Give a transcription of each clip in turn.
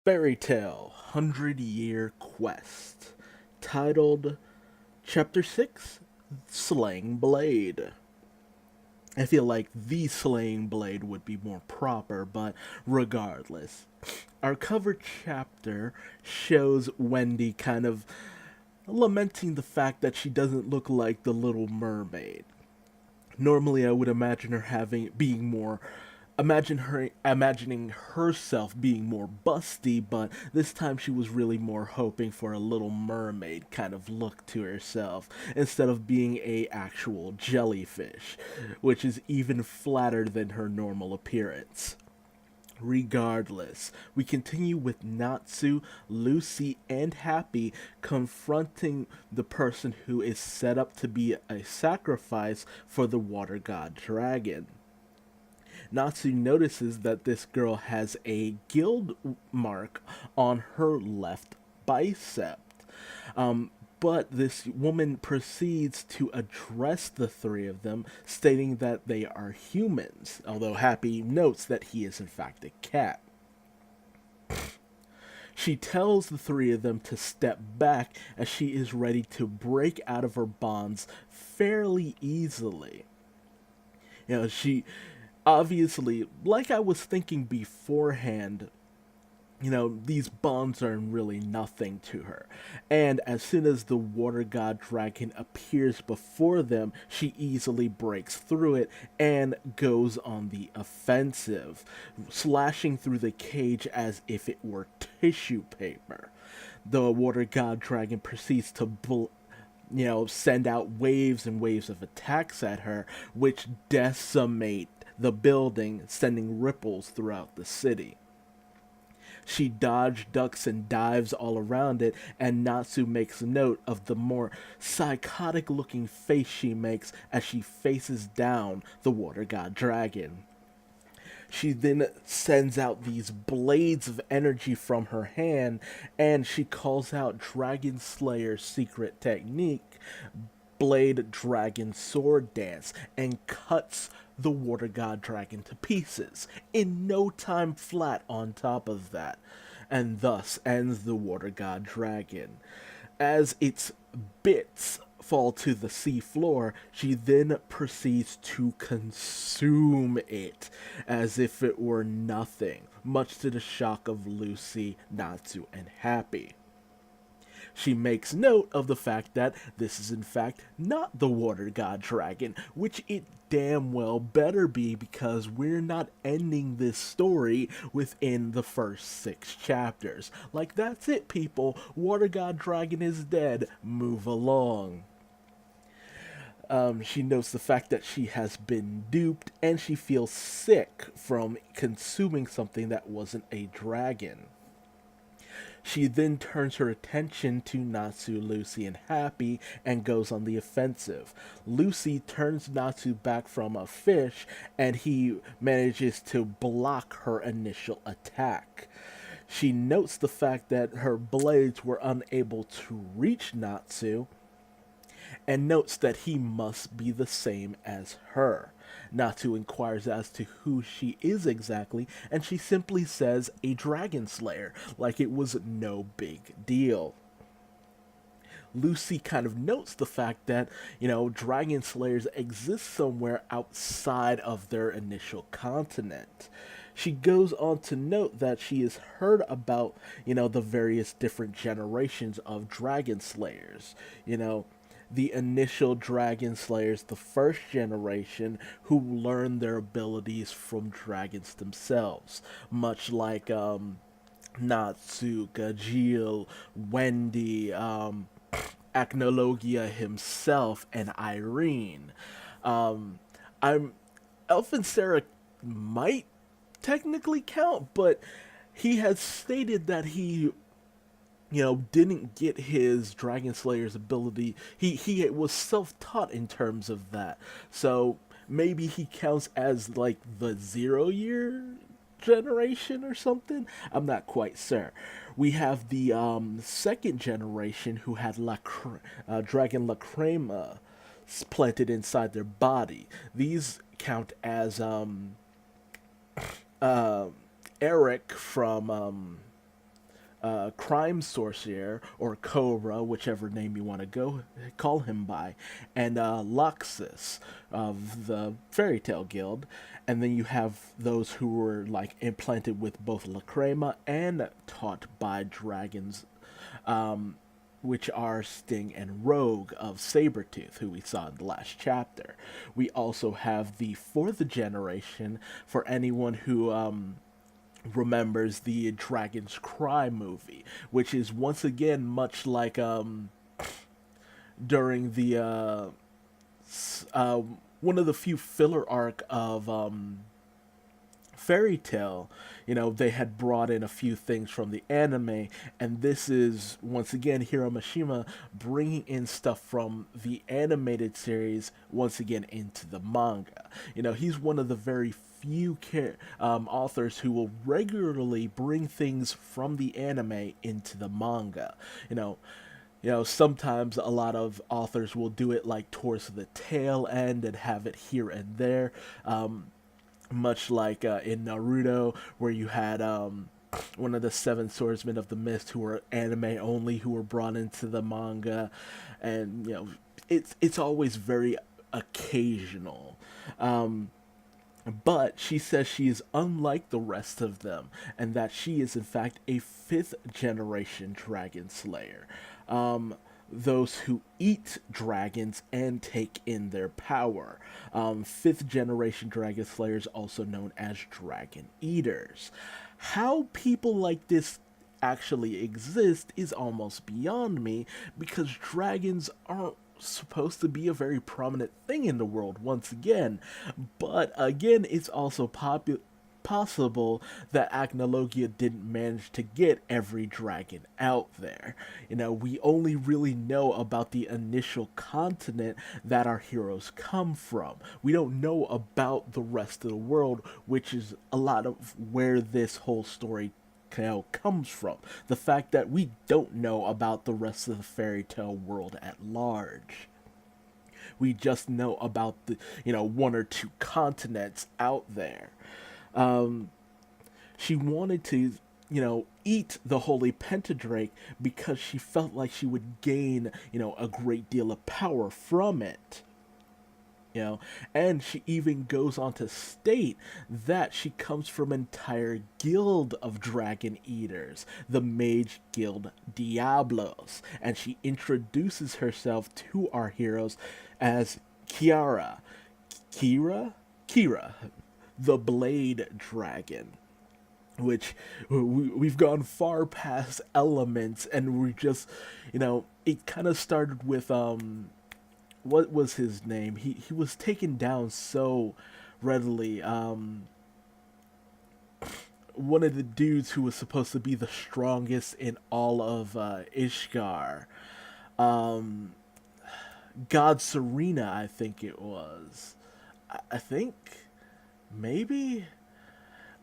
Fairy Tale 100-Year Quest, titled Chapter 6 Slaying Blade. I feel like the Slaying Blade would be more proper, but regardless. Our cover chapter shows Wendy kind of lamenting the fact that she doesn't look like the Little Mermaid. Normally, I would imagine her having being more imagining herself being more busty, but this time she was really more hoping for a Little Mermaid kind of look to herself instead of being a actual jellyfish, which is even flatter than her normal appearance. Regardless, we continue with Natsu, Lucy, and Happy confronting the person who is set up to be a sacrifice for the water god dragon. Natsu notices that this girl has a guild mark on her left bicep. But this woman proceeds to address the three of them, stating that they are humans, although Happy notes that he is in fact a cat. She tells the three of them to step back as she is ready to break out of her bonds fairly easily. She obviously, like I was thinking beforehand, these bonds are really nothing to her. And as soon as the water god dragon appears before them, she easily breaks through it and goes on the offensive, slashing through the cage as if it were tissue paper. The water god dragon proceeds to send out waves and waves of attacks at her, which decimate the building, sending ripples throughout the city. She dodges, ducks, and dives all around it, and Natsu makes note of the more psychotic looking face she makes as she faces down the water god dragon. She then sends out these blades of energy from her hand, and she calls out Dragon Slayer's secret technique, Blade Dragon Sword Dance, and cuts the water god dragon to pieces in no time flat on top of that, and thus ends the water god dragon. As its bits fall to the sea floor, she then proceeds to consume it as if it were nothing, much to the shock of Lucy, Natsu, and Happy. She makes note of the fact that this is in fact not the water god dragon, which it damn well better be, because we're not ending this story within the first 6 chapters. Like, that's it, people. Water god dragon is dead. Move along. She notes the fact that she has been duped and she feels sick from consuming something that wasn't a dragon. She then turns her attention to Natsu, Lucy, and Happy and goes on the offensive. Lucy turns Natsu back from a fish and he manages to block her initial attack. She notes the fact that her blades were unable to reach Natsu and notes that he must be the same as her. Natsu inquires as to who she is exactly, and she simply says a dragon slayer, like it was no big deal. Lucy kind of notes the fact that, dragon slayers exist somewhere outside of their initial continent. She goes on to note that she has heard about, the various different generations of dragon slayers. The initial dragon slayers, the first generation, who learn their abilities from dragons themselves, much like Natsu, Gajeel, Wendy, Acnologia himself, and Irene. I'm Elfin Sarah might technically count, but he has stated that he didn't get his Dragon Slayer's ability. He was self-taught in terms of that. So maybe he counts as like the 0 year generation or something. I'm not quite sure. We have the second generation who had Dragon Lacrema planted inside their body. These count as uh, Eric from crime sorcerer or Cobra, whichever name you want to go call him by, and Luxus of the Fairy Tale Guild, and then you have those who were like implanted with both Lacrima and taught by dragons, which are Sting and Rogue of Sabretooth, who we saw in the last chapter. We also have the fourth generation for anyone who remembers the Dragon's Cry movie, which is once again much like during the one of the few filler arc of Fairy Tale. They had brought in a few things from the anime, and this is once again Hiro Mashima bringing in stuff from the animated series once again into the manga. He's one of the very few authors who will regularly bring things from the anime into the manga. Sometimes a lot of authors will do it like towards the tail end and have it here and there. Much like in Naruto, where you had one of the seven swordsmen of the mist who were anime only, who were brought into the manga, and it's always very occasional. But she says she is unlike the rest of them, and that she is in fact a fifth generation dragon slayer. Those who eat dragons and take in their power. Fifth generation dragon slayers, also known as dragon eaters. How people like this actually exist is almost beyond me, because dragons aren't supposed to be a very prominent thing in the world once again. But again, it's also possible that Acnologia didn't manage to get every dragon out there. We only really know about the initial continent that our heroes come from. We don't know about the rest of the world, which is a lot of where this whole story comes from. The fact that we don't know about the rest of the fairy tale world at large. We just know about the, one or two continents out there. She wanted to, eat the holy pentadrake because she felt like she would gain, a great deal of power from it. And she even goes on to state that she comes from an entire guild of dragon eaters, the Mage Guild Diablos, and she introduces herself to our heroes as Kira, the Blade Dragon. Which we've gone far past elements, and we're just, it kind of started with what was his name? He was taken down so readily. One of the dudes who was supposed to be the strongest in all of Ishgar. God Serena, I think it was. I think maybe.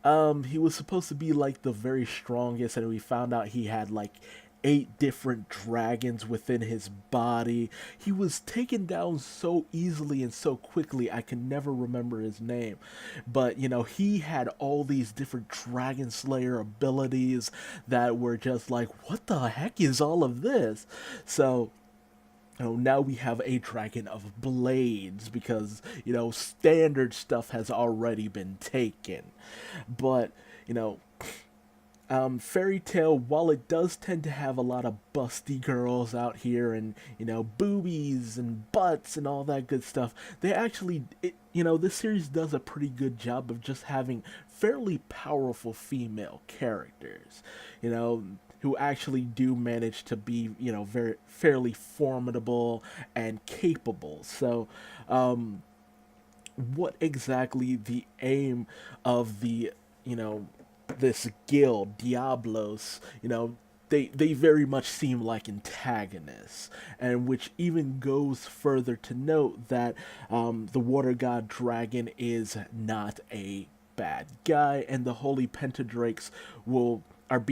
He was supposed to be like the very strongest, and we found out he had like 8 different dragons within his body. He was taken down so easily and so quickly, I can never remember his name. But, he had all these different Dragon Slayer abilities that were just like, what the heck is all of this? So, now we have a dragon of blades because, standard stuff has already been taken. But, Fairy Tale, while it does tend to have a lot of busty girls out here and, boobies and butts and all that good stuff, they actually, this series does a pretty good job of just having fairly powerful female characters, who actually do manage to be, very fairly formidable and capable. So, what exactly the aim of the, this guild, Diablos, they very much seem like antagonists, and which even goes further to note that the water god dragon is not a bad guy, and the holy pentadrakes are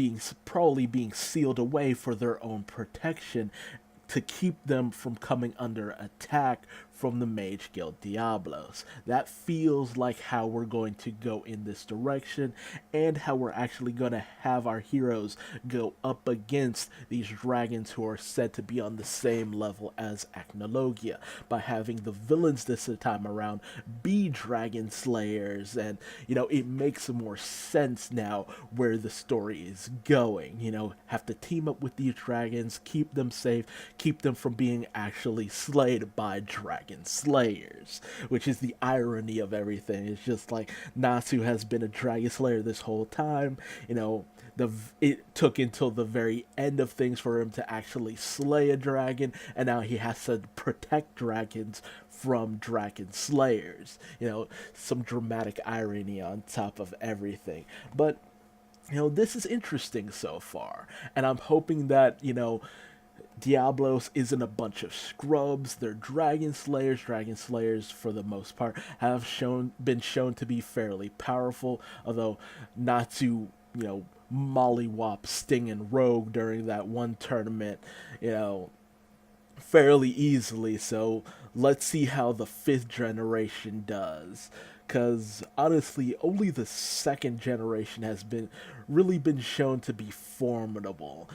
probably being sealed away for their own protection to keep them from coming under attack from the Mage Guild Diablos. That feels like how we're going to go in this direction, and how we're actually going to have our heroes go up against these dragons who are said to be on the same level as Acnologia, by having the villains this time around be dragon slayers. And it makes more sense now where the story is going. Have to team up with these dragons, keep them safe, keep them from being actually slayed by dragon slayers, which is the irony of everything. It's just like Natsu has been a dragon slayer this whole time. It took until the very end of things for him to actually slay a dragon, and now he has to protect dragons from dragon slayers. Some dramatic irony on top of everything. But this is interesting so far, and I'm hoping that Diablos isn't a bunch of scrubs. They're dragon slayers. Dragon slayers, for the most part, have been shown to be fairly powerful, although not to mollywop Sting and Rogue during that one tournament, fairly easily. So let's see how the 5th generation does. Because honestly, only the 2nd generation has really been shown to be formidable.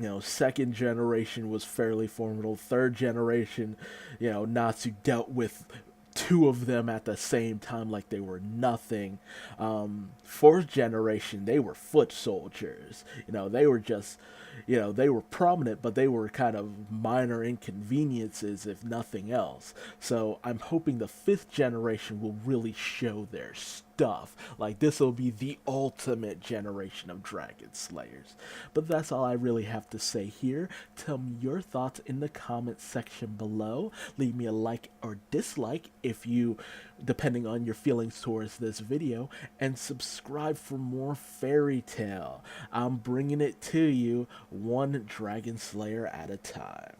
2nd generation was fairly formidable. 3rd generation, Natsu dealt with 2 of them at the same time like they were nothing. 4th generation, they were foot soldiers. They were just, they were prominent, but they were kind of minor inconveniences, if nothing else. So I'm hoping the 5th generation will really show their stuff. Like, this will be the ultimate generation of Dragon Slayers. But that's all I really have to say here. Tell me your thoughts in the comment section below. Leave me a like or dislike if you, depending on your feelings towards this video, and subscribe for more Fairy Tail. I'm bringing it to you one Dragon Slayer at a time.